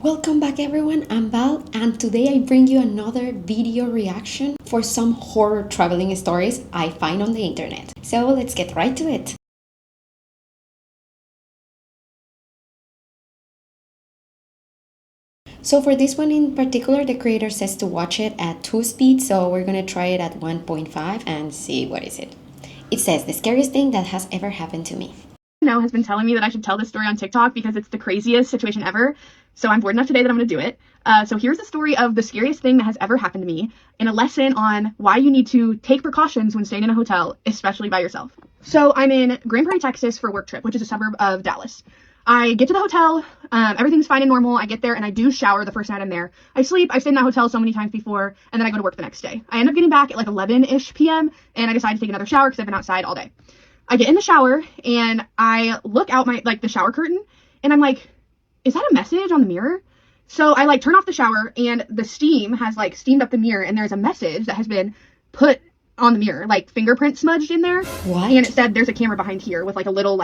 Welcome back everyone, I'm Val and today I bring you another video reaction for some horror traveling stories I find on the internet. So let's get right to it. So for this one in particular, the creator says to watch it at 2 speed, so we're gonna try it at 1.5 and see what is it. It says, the scariest thing that has ever happened to me. Has been telling me that I should tell this story on TikTok because it's the craziest situation ever. So I'm bored enough today that I'm going to do it. So here's the story of the scariest thing that has ever happened to me and a lesson on why you need to take precautions when staying in a hotel, especially by yourself. So I'm in Grand Prairie, Texas for a work trip, which is a suburb of Dallas. I get to the hotel, everything's fine and normal. I get there and I do shower the first night I'm there. I sleep, I've stayed in that hotel so many times before, and then I go to work the next day. I end up getting back at like 11-ish p.m. and I decide to take another shower because I've been outside all day. I get in the shower and I look out the shower curtain and I'm like, is that a message on the mirror? So I turn off the shower and the steam has steamed up the mirror and there's a message that has been put on the mirror, fingerprint smudged in there. What? And it said there's a camera behind here with a little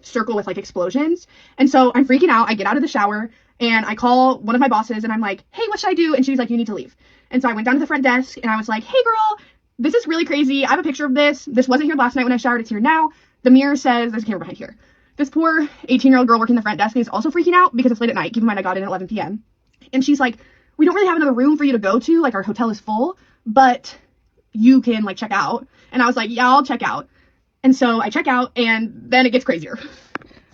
circle with explosions. And so I'm freaking out. I get out of the shower and I call one of my bosses and I'm like, hey, what should I do? And she's like, you need to leave. And so I went down to the front desk and I was like, hey girl, this is really crazy. I have a picture of this. This wasn't here last night when I showered. It's here now. The mirror says there's a camera behind here. This poor 18-year-old girl working the front desk is also freaking out because it's late at night. Keep in mind, I got in at 11 p.m. And she's like, we don't really have another room for you to go to. Our hotel is full, but you can check out. And I was like, yeah, I'll check out. And so I check out and then it gets crazier.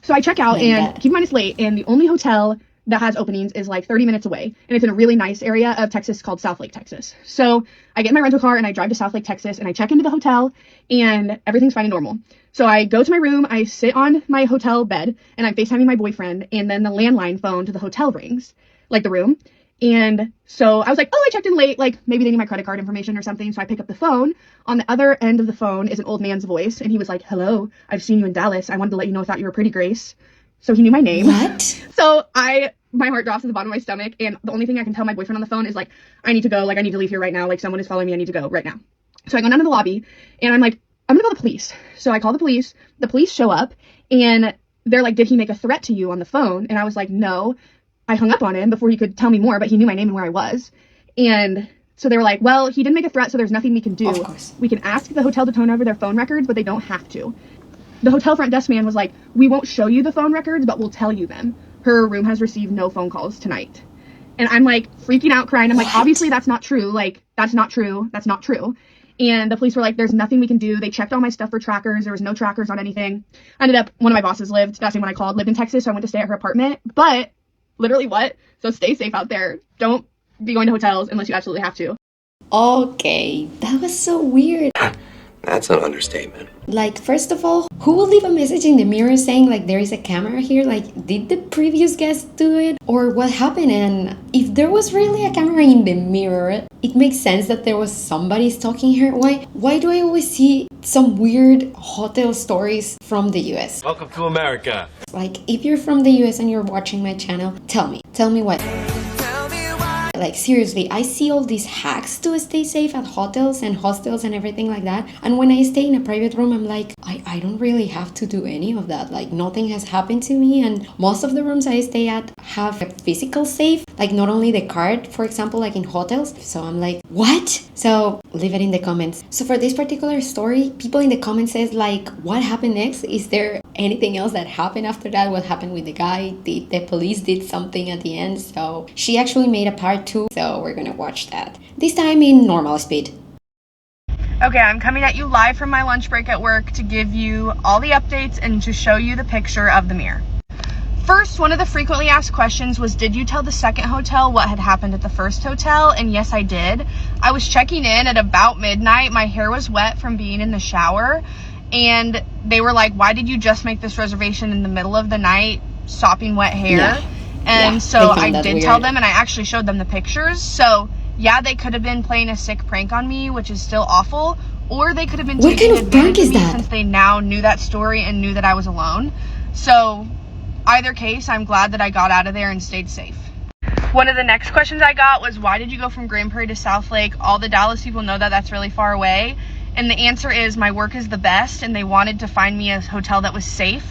So I check out and keep in mind it's late and the only hotel that has openings is 30 minutes away, and it's in a really nice area of Texas called Southlake, Texas. So I get in my rental car and I drive to Southlake, Texas, and I check into the hotel and everything's fine and normal. So I go to my room, I sit on my hotel bed and I'm FaceTiming my boyfriend, and then the landline phone to the hotel rings, the room. And so I was like, oh, I checked in late, maybe they need my credit card information or something. So I pick up the phone. On the other end of the phone is an old man's voice, and he was like, hello, I've seen you in Dallas. I wanted to let you know I thought you were pretty, Grace. So he knew my name. What? So my heart drops to the bottom of my stomach, and the only thing I can tell my boyfriend on the phone is I need to go, I need to leave here right now, someone is following me, I need to go right now. So I go down to the lobby and I'm like, I'm gonna call the police. So I call the police show up and they're like, did he make a threat to you on the phone? And I was like, no. I hung up on him before he could tell me more, but he knew my name and where I was. And so they were like, well, he didn't make a threat, so there's nothing we can do. Of course. We can ask the hotel to turn over their phone records, but they don't have to. The hotel front desk man was like, we won't show you the phone records, but we'll tell you them. Her room has received no phone calls tonight. And I'm freaking out, crying. I'm like, obviously that's not true. That's not true. That's not true. And the police were like, there's nothing we can do. They checked all my stuff for trackers. There was no trackers on anything. I ended up, one of my bosses lived, that's when I called, lived in Texas. So I went to stay at her apartment, but literally what? So stay safe out there. Don't be going to hotels unless you absolutely have to. Okay, that was so weird. That's an understatement. First of all, who will leave a message in the mirror saying there is a camera here? Did the previous guest do it? Or what happened? And if there was really a camera in the mirror, it makes sense that there was somebody stalking her. Why do I always see some weird hotel stories from the US? Welcome to America. If you're from the US and you're watching my channel, tell me what. Seriously, I see all these hacks to stay safe at hotels and hostels and everything like that. And when I stay in a private room, I'm like, I don't really have to do any of that. Nothing has happened to me. And most of the rooms I stay at have a physical safe, not only the card, for example, in hotels. So I'm like, what? So leave it in the comments. So for this particular story, people in the comments says what happened next? Is there anything else that happened after that? What happened with the guy? Did the police did something at the end? So she actually made a part 2, so we're gonna watch that, this time in normal speed. Okay, I'm coming at you live from my lunch break at work to give you all the updates and to show you the picture of the mirror. First, one of the frequently asked questions was, did you tell the second hotel what had happened at the first hotel? And yes, I did. I was checking in at about midnight. My hair was wet from being in the shower. And they were like, why did you just make this reservation in the middle of the night, sopping wet hair? Yeah. And so I did weird. tell them, and I actually showed them the pictures. So yeah, they could have been playing a sick prank on me, which is still awful, or they could have been taking advantage of me since they now knew that story and knew that I was alone. So either case, I'm glad that I got out of there and stayed safe. One of the next questions I got was, why did you go from Grand Prairie to Southlake? All the Dallas people know that that's really far away. And the answer is, my work is the best, and they wanted to find me a hotel that was safe.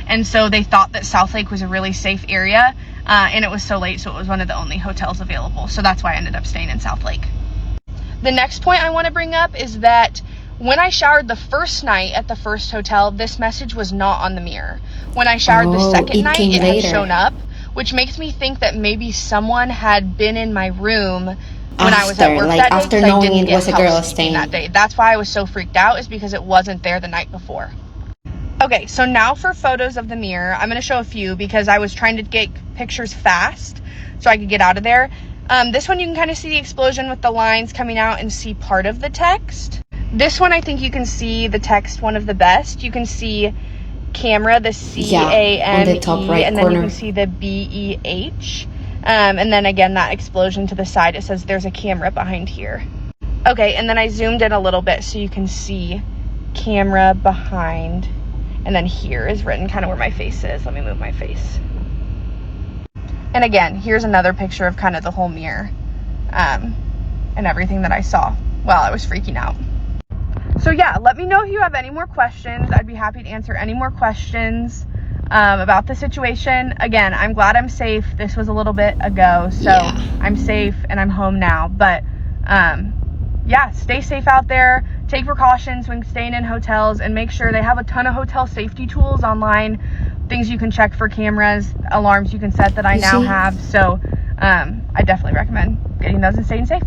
And so they thought that Southlake was a really safe area. and it was so late, so it was one of the only hotels available. So that's why I ended up staying in South Lake. The next point I want to bring up is that when I showered the first night at the first hotel, this message was not on the mirror. When I showered the second night, it had shown up, which makes me think that maybe someone had been in my room when I was at work that day, after because I knowing didn't it was a get girl housekeeping staying that day. That's why I was so freaked out, is because it wasn't there the night before. Okay, so now for photos of the mirror. I'm going to show a few because I was trying to get pictures fast so I could get out of there. This one you can kind of see the explosion with the lines coming out and see part of the text. This one I think you can see the text one of the best. You can see camera, the C-A-M-E, on the top right and then corner. you can see the B-E-H. And then again, that explosion to the side, it says there's a camera behind here. Okay, and then I zoomed in a little bit so you can see camera behind. And then here is written kind of where my face is. Let me move my face. And again, here's another picture of kind of the whole mirror and everything that I saw while I was freaking out. So yeah, let me know if you have any more questions. I'd be happy to answer any more questions about the situation. Again, I'm glad I'm safe. This was a little bit ago, so yeah. I'm safe and I'm home now. But yeah, stay safe out there. Take precautions when staying in hotels, and make sure they have a ton of hotel safety tools online, things you can check for cameras, alarms you can set that I now have. So I definitely recommend getting those and staying safe.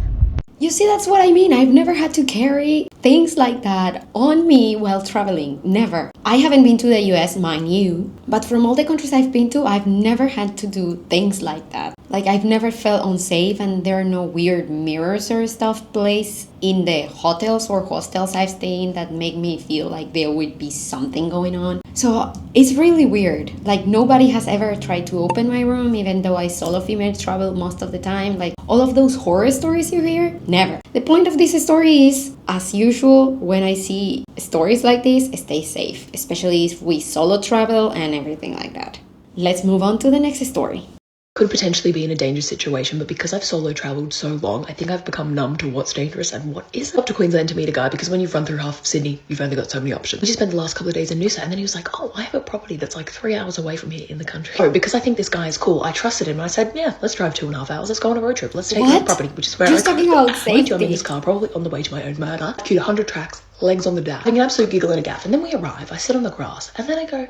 You see, that's what I mean. I've never had to carry things like that on me while traveling. Never. I haven't been to the US, mind you, but from all the countries I've been to, I've never had to do things like that. Like, I've never felt unsafe, and there are no weird mirrors or stuff placed in the hotels or hostels I've stayed in that make me feel like there would be something going on. So it's really weird. Like, nobody has ever tried to open my room, even though I solo female travel most of the time. Like, all of those horror stories you hear, never. The point of this story is, as usual, when I see stories like this, stay safe, especially if we solo travel and everything like that. Let's move on to the next story. Could potentially be in a dangerous situation, but because I've solo travelled so long, I think I've become numb to what's dangerous and what isn't. Up to Queensland to meet a guy, because when you've run through half of Sydney, you've only got so many options. We just spent the last couple of days in Noosa, and then he was like, oh, I have a property that's like 3 hours away from here in the country. So because I think this guy is cool, I trusted him, and I said, yeah, let's drive 2.5 hours, let's go on a road trip, let's take the property, which is where Just talking about safety. Mind you, I'm in this car, probably on the way to my own murder, queued 100 tracks, legs on the dash, having an absolute giggle and a gaff, and then we arrive, I sit on the grass, and then I go,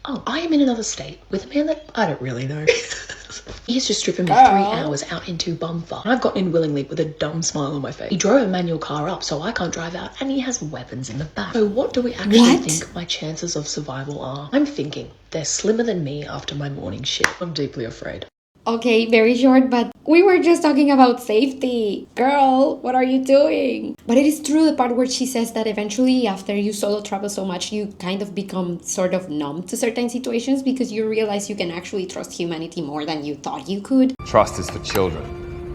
oh, I am in another state with a man that I don't really know. He's just driven me 3 hours out into bumfuck. I've gotten in willingly with a dumb smile on my face. He drove a manual car up so I can't drive out, and he has weapons in the back. So what do we actually think my chances of survival are? I'm thinking they're slimmer than me after my morning shit. I'm deeply afraid. Okay, very short, but we were just talking about safety. Girl, what are you doing? But it is true, the part where she says that eventually after you solo travel so much, you kind of become sort of numb to certain situations because you realize you can actually trust humanity more than you thought you could. Trust is for children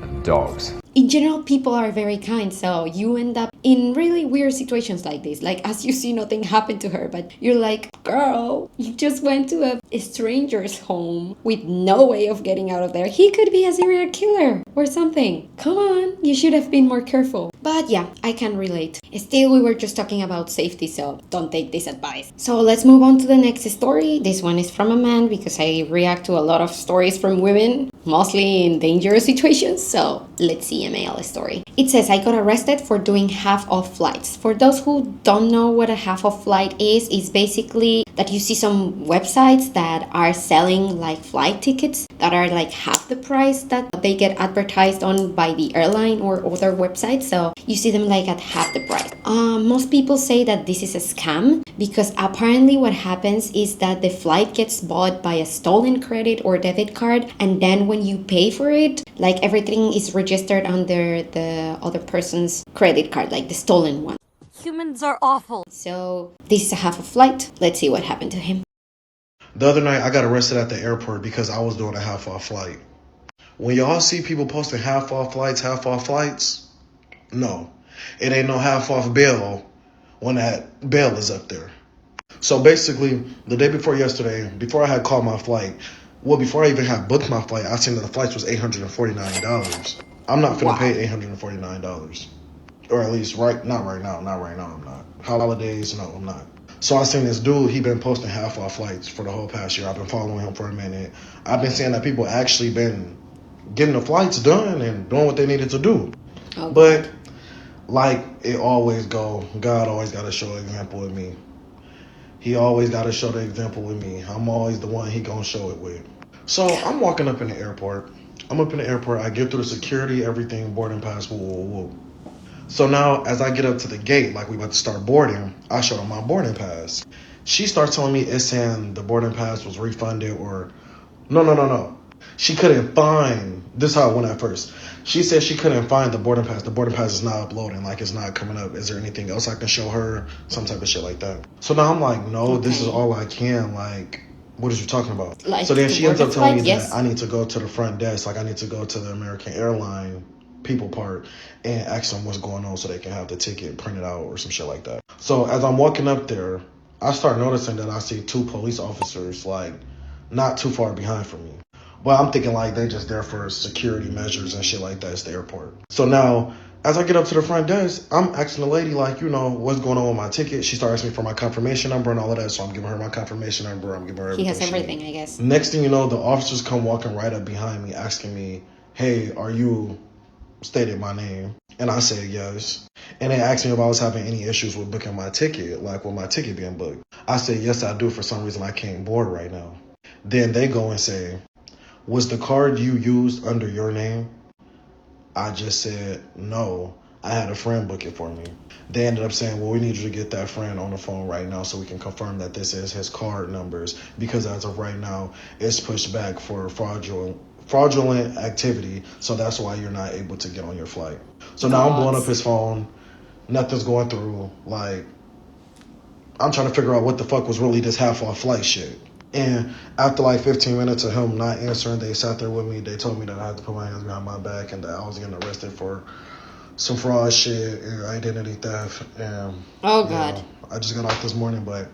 and dogs. In general, people are very kind, so you end up in really weird situations like this. Like, as you see, nothing happened to her, but you're like, girl, you just went to a stranger's home with no way of getting out of there. He could be a serial killer or something. Come on, you should have been more careful. But yeah, I can relate. Still, we were just talking about safety, so don't take this advice. So let's move on to the next story. This one is from a man because I react to a lot of stories from women, mostly in dangerous situations. So let's see a male story. It says, I got arrested for doing half-off flights. For those who don't know what a half-off flight is, it's basically that you see some websites that are selling like flight tickets that are like half the price that they get advertised on by the airline or other websites. So you see them like at half the price. Most people say that this is a scam because apparently what happens is that the flight gets bought by a stolen credit or debit card, and then when you pay for it, like everything is registered under the other person's credit card, like the stolen one. Humans are awful. So this is a half a flight. Let's see what happened to him. The other night, I got arrested at the airport because I was doing a half-off flight. When y'all see people posting half-off flights, no. It ain't no half-off bail when that bail is up there. So basically, the day before yesterday, before I had called my flight, before I even had booked my flight, I seen that the flight was $849. I'm not finna pay $849. Or at least not right now, I'm not. Holidays, no, I'm not. So I seen this dude, he been posting half off flights for the whole past year. I've been following him for a minute. I've been seeing that people actually been getting the flights done and doing what they needed to do. Oh, But like it always go, God always got to show an example with me. He always got to show the example with me. I'm always the one he gonna show it with. So I'm walking up in the airport. I'm up in the airport. I get through the security, everything, boarding pass, woo, woo, woo. So now as I get up to the gate, like we about to start boarding, I show her my boarding pass. She starts telling me it's saying the boarding pass was refunded or no. She couldn't find, this is how it went at first. She said she couldn't find the boarding pass. The boarding pass is not uploading, like it's not coming up. Is there anything else I can show her? Some type of shit like that. So now I'm like, no, this is all I can. Like, what is you talking about? Like so then she ends up telling me yes. that I need to go to the front desk. Like I need to go to the American Airline people part and ask them what's going on so they can have the ticket printed out or some shit like that. So as I'm walking up there, I start noticing that I see 2 police officers like not too far behind from me. But I'm thinking like they just there for security measures and shit like that. It's the airport. So now as I get up to the front desk, I'm asking the lady like, what's going on with my ticket. She starts asking me for my confirmation number and all of that. So I'm giving her my confirmation number. I'm giving her everything. He has everything, I guess. Next thing you know, the officers come walking right up behind me asking me, hey, are you stated my name? And I said yes. And they asked me if I was having any issues with booking my ticket, like with my ticket being booked. I said yes, I do. For some reason I can't board right now. Then they go and say, was the card you used under your name? I just said no. I had a friend book it for me. They ended up saying, well, we need you to get that friend on the phone right now so we can confirm that this is his card numbers, because as of right now it's pushed back for fraudulent activity, so that's why you're not able to get on your flight. So now I'm blowing up his phone. Nothing's going through. Like, I'm trying to figure out what the fuck was really this half off flight shit. And after like 15 minutes of him not answering, they sat there with me. They told me that I had to put my hands behind my back and that I was getting arrested for some fraud shit and identity theft. And God. I just got off this morning, but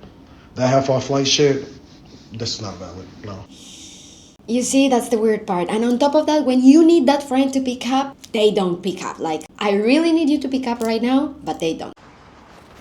that half off flight shit, this is not valid. No. You see, that's the weird part. And on top of that, when you need that friend to pick up, they don't pick up. Like, I really need you to pick up right now, but they don't.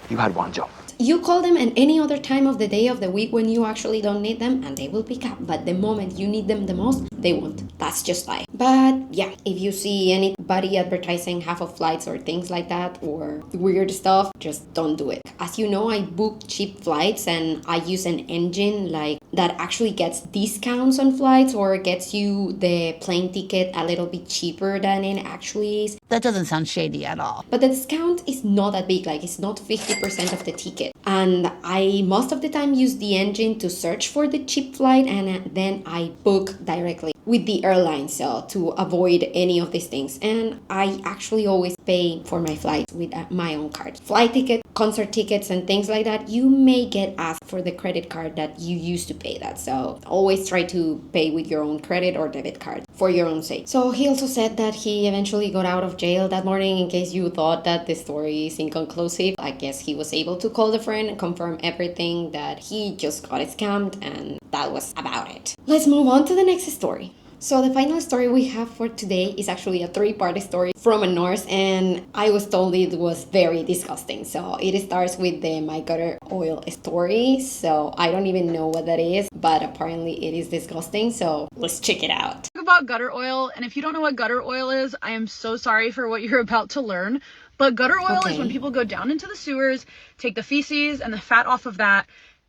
You had one job. You call them at any other time of the day of the week when you actually don't need them and they will pick up. But the moment you need them the most, they won't. That's just life. But yeah, if you see anybody advertising half of flights or things like that or weird stuff, just don't do it. As you know, I book cheap flights and I use an engine like that actually gets discounts on flights or gets you the plane ticket a little bit cheaper than it actually is. That doesn't sound shady at all. But the discount is not that big, like it's not 50% of the ticket. And I most of the time use the engine to search for the cheap flight and then I book directly with the airline, so to avoid any of these things. And I actually always pay for my flights with my own card. Flight ticket, concert tickets and things like that, you may get asked for the credit card that you used to pay that. So always try to pay with your own credit or debit card for your own sake. So he also said that he eventually got out of jail that morning. In case you thought that the story is inconclusive, I guess he was able to call the friend and confirm everything, that he just got scammed, and that was about it. Let's move on to the next story. So the final story we have for today is actually a 3-part story from a nurse, and I was told it was very disgusting. So it starts with the my gutter oil story. So I don't even know what that is, but apparently it is disgusting. So let's check it out. About gutter oil, and if you don't know what gutter oil is, I am so sorry for what you're about to learn. But gutter oil is when people go down into the sewers, take the feces and the fat off of that,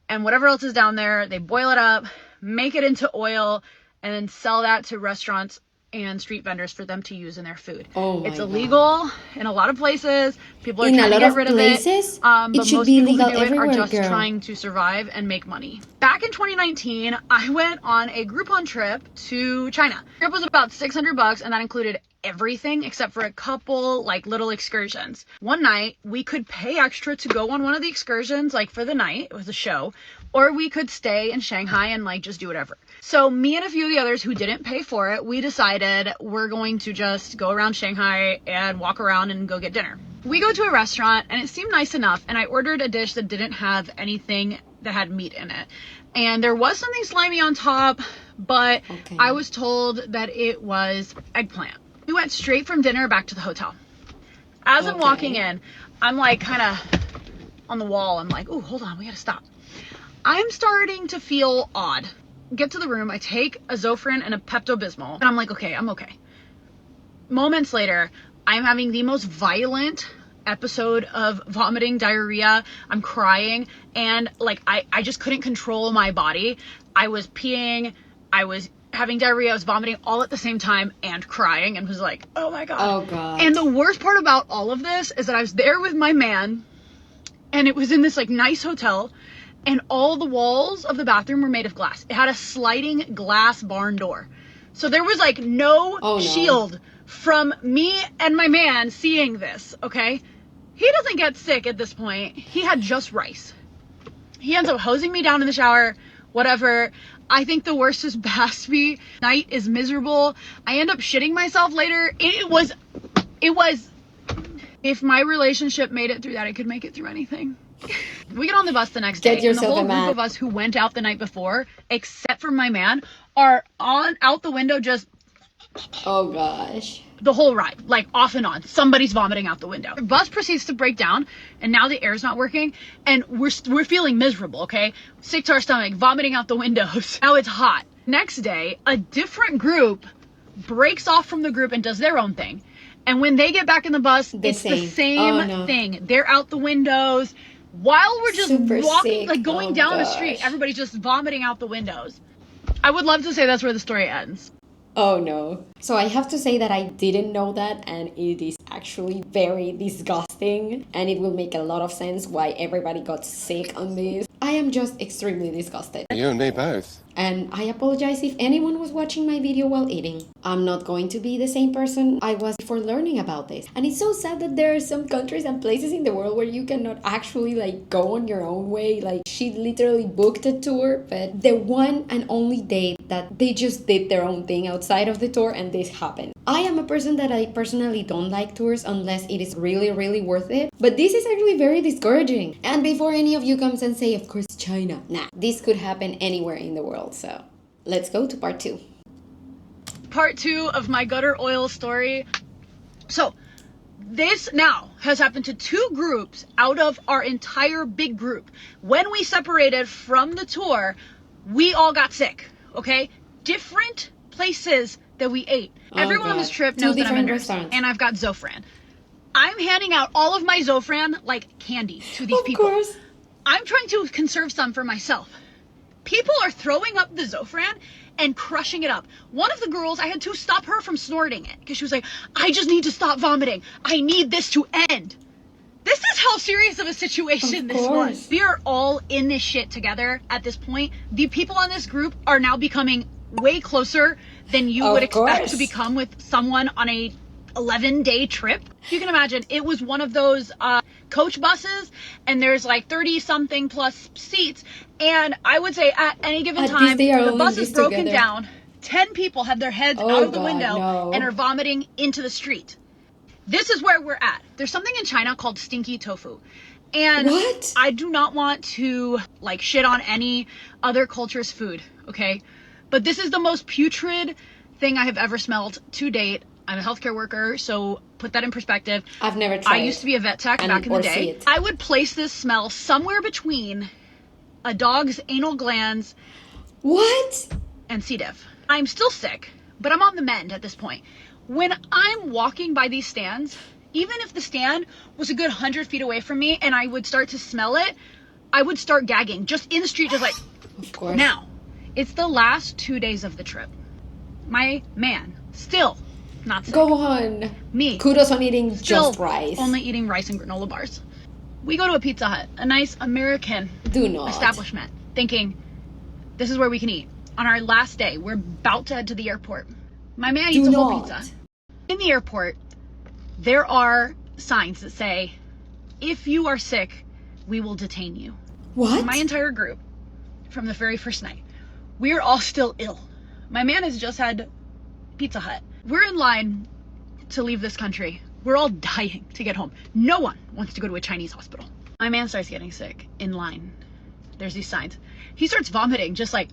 and whatever else is down there, they boil it up, make it into oil, and then sell that to restaurants and street vendors for them to use in their food. It's illegal in a lot of places. People are trying to get rid of it. But most people who do it are just trying to survive and make money. Back in 2019, I went on a Groupon trip to China. The trip was about $600, and that included everything except for a couple like little excursions. One night we could pay extra to go on one of the excursions, like for the night, it was a show, or we could stay in Shanghai and like just do whatever. So me and a few of the others who didn't pay for it, we decided we're going to just go around Shanghai and walk around and go get dinner. We go to a restaurant and it seemed nice enough, and I ordered a dish that didn't have anything that had meat in it. And there was something slimy on top, but I was told that it was eggplant. We went straight from dinner back to the hotel. As I'm walking in, I'm like kind of on the wall. I'm like, oh, hold on, we gotta stop. I'm starting to feel odd. Get to the room, I take a Zofran and a Pepto-Bismol, and I'm like, okay, I'm okay. Moments later, I'm having the most violent episode of vomiting, diarrhea. I'm crying, and like I just couldn't control my body. I was peeing, I was having diarrhea, I was vomiting all at the same time and crying, and was like, oh my god. Oh god. And the worst part about all of this is that I was there with my man, and it was in this like nice hotel, and all the walls of the bathroom were made of glass. It had a sliding glass barn door. So there was like no shield from me and my man seeing this, okay? He doesn't get sick at this point. He had just rice. He ends up hosing me down in the shower, whatever. I think the worst is past me. Night is miserable. I end up shitting myself later. It was, if my relationship made it through that, it could make it through anything. We get on the bus the next day, and the whole group of us who went out the night before, except for my man, are out the window just... Oh gosh. The whole ride, like off and on. Somebody's vomiting out the window. The bus proceeds to break down, and now the air's not working, and we're feeling miserable, okay? Sick to our stomach, vomiting out the windows. Now it's hot. Next day, a different group breaks off from the group and does their own thing. And when they get back in the bus, it's the same thing. They're out the windows. While we're just walking, like going down the street, everybody's just vomiting out the windows. I would love to say that's where the story ends. Oh no. So I have to say that I didn't know that, and it is actually very disgusting, and it will make a lot of sense why everybody got sick on this. I am just extremely disgusted. You and me both. And I apologize if anyone was watching my video while eating. I'm not going to be the same person I was before learning about this. And it's so sad that there are some countries and places in the world where you cannot actually like go on your own way. Like she literally booked a tour, but the one and only day that they just did their own thing outside of the tour and this happened. I am a person that I personally don't like tours unless it is really, really worth it. But this is actually very discouraging. And before any of you comes and say, of course, China. Nah, this could happen anywhere in the world. So let's go to part 2. Part 2 of my gutter oil story. So this now has happened to 2 groups out of our entire big group. When we separated from the tour, we all got sick, okay? Different places that we ate. Everyone on this trip knows that I'm a nurse, and I've got Zofran. I'm handing out all of my Zofran like candy to these people. Of course. I'm trying to conserve some for myself. People are throwing up the Zofran and crushing it up. One of the girls, I had to stop her from snorting it because she was like, I just need to stop vomiting. I need this to end. This is how serious of a situation this was. We are all in this shit together at this point. The people on this group are now becoming way closer than you would expect to become with someone on a 11-day trip. You can imagine it was one of those coach buses, and there's like 30 something plus seats, and I would say at any given time the bus is broken down. 10 people have their heads out of the window and are vomiting into the street. This is where we're at. There's something in China called stinky tofu. And I do not want to like shit on any other culture's food, okay? But this is the most putrid thing I have ever smelled to date. I'm a healthcare worker, so put that in perspective. I've never tried. I used to be a vet tech back in the day. I would place this smell somewhere between a dog's anal glands and C. diff. I'm still sick, but I'm on the mend at this point. When I'm walking by these stands, even if the stand was a good 100 feet away from me and I would start to smell it, I would start gagging just in the street, just like, of course. Now, it's the last 2 days of the trip. My man, still not sick. Go on. Me. Kudos on eating still just rice. Only eating rice and granola bars. We go to a Pizza Hut, a nice American establishment, thinking this is where we can eat. On our last day, we're about to head to the airport. My man eats a whole pizza. In the airport, there are signs that say, if you are sick, we will detain you. What? My entire group, from the very first night, we're all still ill. My man has just had Pizza Hut. We're in line to leave this country. We're all dying to get home. No one wants to go to a Chinese hospital. My man starts getting sick in line. There's these signs. He starts vomiting, just like,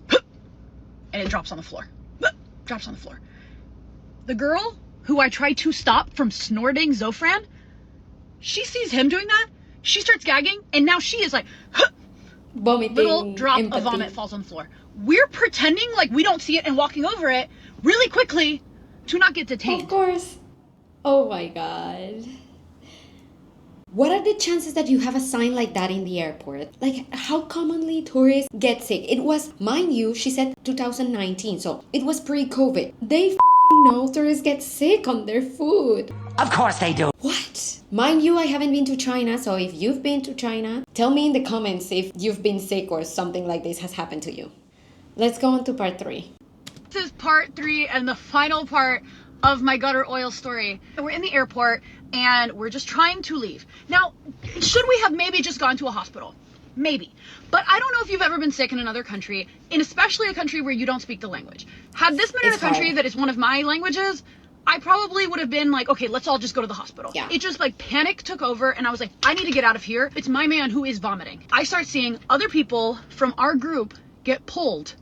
and it drops on the floor. Drops on the floor. The girl who I tried to stop from snorting Zofran, she sees him doing that. She starts gagging, and now she is like, Vomiting. little drop empathy. of vomit falls on the floor. We're pretending like we don't see it and walking over it really quickly to not get detained. Of course. Oh my god. What are the chances that you have a sign like that in the airport? Like, how commonly tourists get sick? It was, mind you, she said 2019, so it was pre-COVID. They f***ing know tourists get sick on their food. Of course they do. What? Mind you, I haven't been to China, so if you've been to China, tell me in the comments if you've been sick or something like this has happened to you. Let's go on to part 3. This is part 3 and the final part of my gutter oil story. We're in the airport and we're just trying to leave. Now, should we have maybe just gone to a hospital? Maybe. But I don't know if you've ever been sick in another country, and especially a country where you don't speak the language. Had this been in a country that is one of my languages, I probably would have been like, okay, let's all just go to the hospital. Yeah. It just like panic took over and I was like, I need to get out of here. It's my man who is vomiting. I start seeing other people from our group get pulled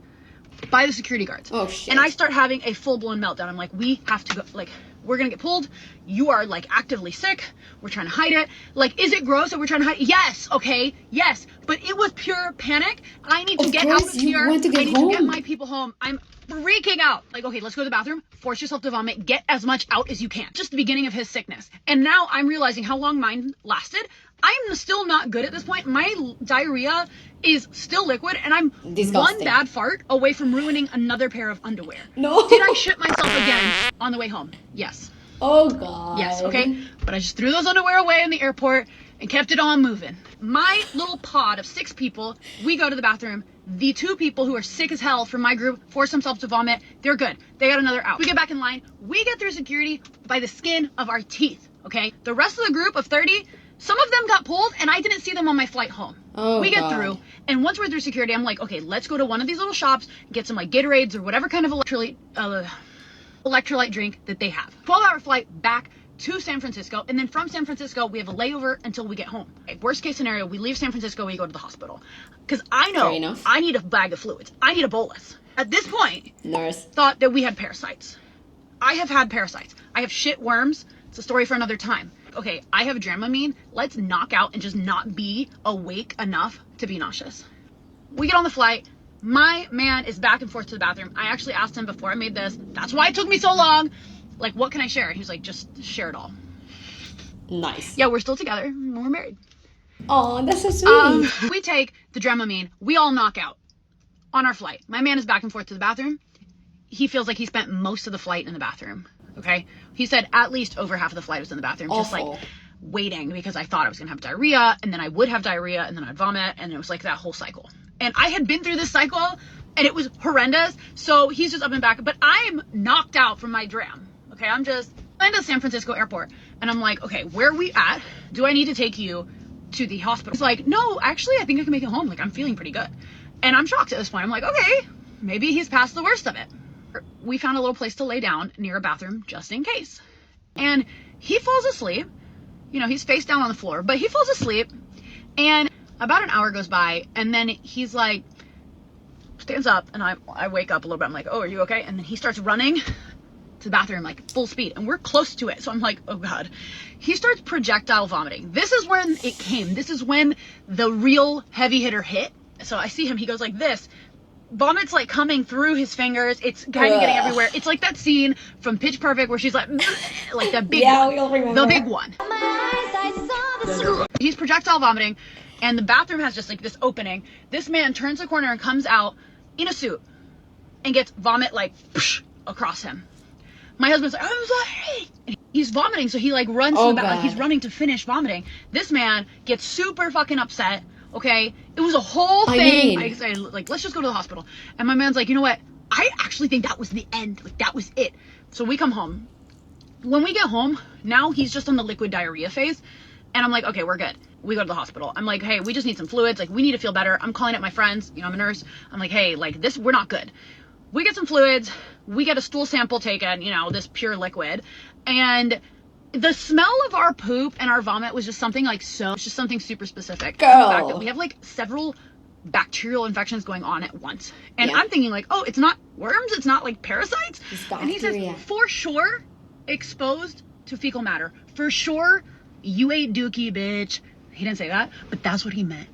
by the security guards. Oh shit. And I start having a full-blown meltdown. I'm like, we have to go, like, we're gonna get pulled. You are like actively sick. We're trying to hide it. Like, is it gross that we're trying to hide it? Yes, okay, yes. But it was pure panic. I need to get out of here. Want to get I need home. to get my people home. I'm freaking out. Like, okay, let's go to the bathroom. Force yourself to vomit. Get as much out as you can. Just the beginning of his sickness. And now I'm realizing how long mine lasted. I'm still not good at this point. My diarrhea is still liquid, and I'm Disgusting. one bad fart away from ruining another pair of underwear. No. Did I shit myself again on the way home? Yes. Oh god. Yes, okay? But I just threw those underwear away in the airport and kept it on moving. My little pod of 6 people, we go to the bathroom. The 2 people who are sick as hell from my group force themselves to vomit. They're good. They got another out. We get back in line. We get through security by the skin of our teeth, okay? The rest of the group of 30, some of them got pulled, and I didn't see them on my flight home. Oh, we get God. through, and once we're through security, I'm like, okay, let's go to one of these little shops, get some like Gatorades or whatever kind of electrolyte drink that they have. 12-hour flight back to San Francisco, and then from San Francisco, we have a layover until we get home. Okay, worst case scenario, we leave San Francisco, we go to the hospital. Because I Fair know enough. I need a bag of fluids. I need a bolus. At this point, Nurse. thought that we had parasites. I have had parasites. I have shit worms. It's a story for another time. Okay, I have Dramamine. Let's knock out and just not be awake enough to be nauseous. We get on the flight. My man is back and forth to the bathroom. I actually asked him before I made this. That's why it took me so long. Like, what can I share? He was like, just share it all. Nice. Yeah, we're still together. We're married. Oh, that's so sweet. We take the Dramamine. We all knock out on our flight. My man is back and forth to the bathroom. He feels like he spent most of the flight in the bathroom. Okay? He said at least over half of the flight was in the bathroom. Just Awful. like waiting because I thought I was going to have diarrhea, and then I would have diarrhea, and then I'd vomit, and it was like that whole cycle. And I had been through this cycle, and it was horrendous. So he's just up and back. But I'm knocked out from my dram. Okay? I'm just in the San Francisco airport, and I'm like, okay, where are we at? Do I need to take you to the hospital? He's like, no, actually, I think I can make it home. Like, I'm feeling pretty good. And I'm shocked at this point. I'm like, okay, maybe he's past the worst of it. We found a little place to lay down near a bathroom just in case. And he falls asleep. You know, he's face down on the floor, but he falls asleep. And about an hour goes by, and then he's like, stands up, and I wake up a little bit. I'm like, oh, are you okay? And then he starts running to the bathroom, like full speed, and we're close to it. So I'm like, oh God. He starts projectile vomiting. This is when it came. This is when the real heavy hitter hit. So I see him, he goes like this. Vomit's like coming through his fingers. It's kind of getting everywhere. It's like that scene from Pitch Perfect where she's like that big Yeah, one. we all remember. The big one. He's projectile vomiting, and the bathroom has just like this opening. This man turns the corner and comes out in a suit and gets vomit like across him. My husband's like, I'm sorry. And he's vomiting, so he like runs to the back, like he's running to finish vomiting. This man gets super fucking upset. Okay, it was a whole thing. I say, like, let's just go to the hospital. And my man's like, you know what? I actually think that was the end. Like, that was it. So we come home. When we get home, now he's just on the liquid diarrhea phase. And I'm like, okay, we're good. We go to the hospital. I'm like, hey, we just need some fluids. Like, we need to feel better. I'm calling up my friends. You know, I'm a nurse. I'm like, hey, like, this, we're not good. We get some fluids. We get a stool sample taken, you know, this pure liquid. And the smell of our poop and our vomit was just something like it's just something super specific. Girl. The fact that we have like several bacterial infections going on at once. And I'm thinking like, oh, it's not worms, it's not like parasites. And he says, for sure, exposed to fecal matter. For sure, you ate dookie, bitch. He didn't say that, but that's what he meant.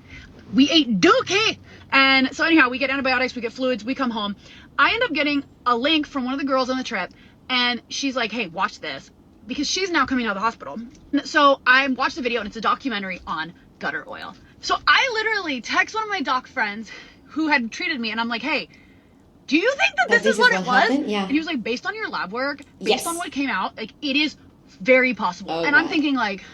We ate dookie. And so anyhow, we get antibiotics, we get fluids, we come home. I end up getting a link from one of the girls on the trip, and she's like, hey, watch this, because she's now coming out of the hospital. So I watched the video, and it's a documentary on gutter oil. So I literally text one of my doc friends who had treated me, and I'm like, hey, do you think that this is what it was? Yeah. And he was like, based on your lab work, based Yes. on what came out, like, it is very possible. Oh, and God. I'm thinking like,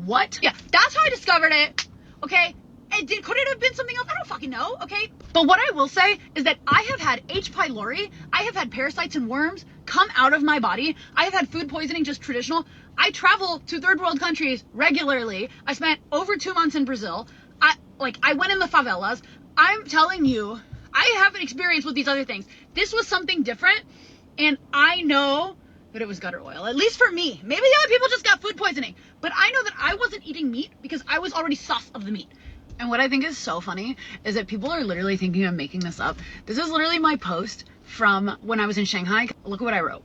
what? Yeah, that's how I discovered it. Okay. And could it have been something else? I don't fucking know. Okay. But what I will say is that I have had H. pylori. I have had parasites and worms come out of my body. I have had food poisoning, just traditional. I travel to third world countries regularly. I spent over 2 months in Brazil. I went in the favelas. I'm telling you, I have an experience with these other things. This was something different. And I know that it was gutter oil, at least for me. Maybe the other people just got food poisoning, but I know that I wasn't eating meat because I was already sus of the meat. And what I think is so funny is that people are literally thinking I'm making this up. This is literally my post from when I was in Shanghai. Look at what I wrote.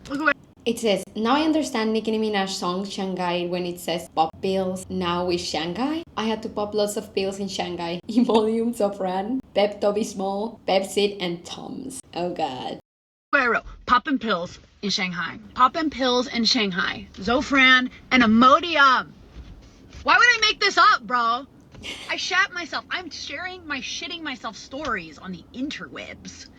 Look at what It says, now I understand Nicki Minaj's song Shanghai when it says pop pills. Now with Shanghai, I had to pop lots of pills in Shanghai. Imodium, Sofran, Pepto-Bismol, Pepsid, and Tums. Oh God. I wrote. Poppin' pills in Shanghai. Poppin' pills in Shanghai. Zofran and Imodium. Why would I make this up, bro? I shat myself. I'm sharing my shitting myself stories on the interwebs.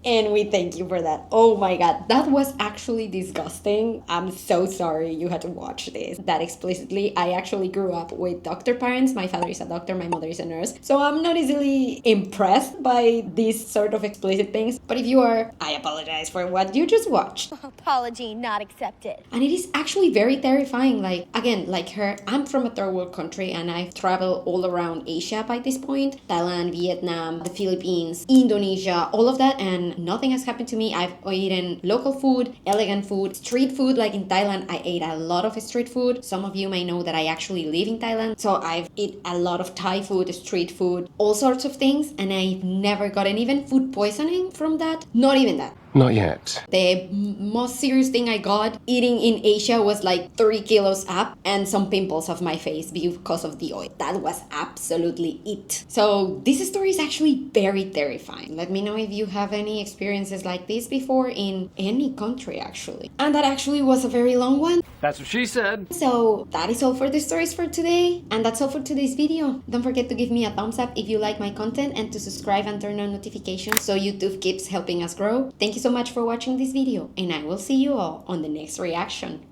And we thank you for that. Oh my God, that was actually disgusting. I'm so sorry you had to watch this that explicitly. I actually grew up with doctor parents. My father is a doctor, my mother is a nurse. So I'm not easily impressed by these sort of explicit things. But if you are, I apologize for what you just watched. Apology not accepted. And it is actually very terrifying. Like, again, like her, I'm from a third world country and I've traveled all around Asia by this point. Thailand, Vietnam, the Philippines, Indonesia, all of that. And nothing has happened to me. I've eaten local food, elegant food, street food. Like in Thailand, I ate a lot of street food. Some of you may know that I actually live in Thailand. So I've eaten a lot of Thai food, street food, all sorts of things. And I've never gotten even food poisoning from that. Not even that. Not yet. The most serious thing I got eating in Asia was like 3 kilos up and some pimples off my face because of the oil. That was absolutely it. So this story is actually very terrifying. Let me know if you have any experiences like this before in any country actually. And that actually was a very long one. That's what she said. So that is all for the stories for today. And that's all for today's video. Don't forget to give me a thumbs up if you like my content and to subscribe and turn on notifications so YouTube keeps helping us grow. Thank you so much for watching this video and I will see you all on the next reaction.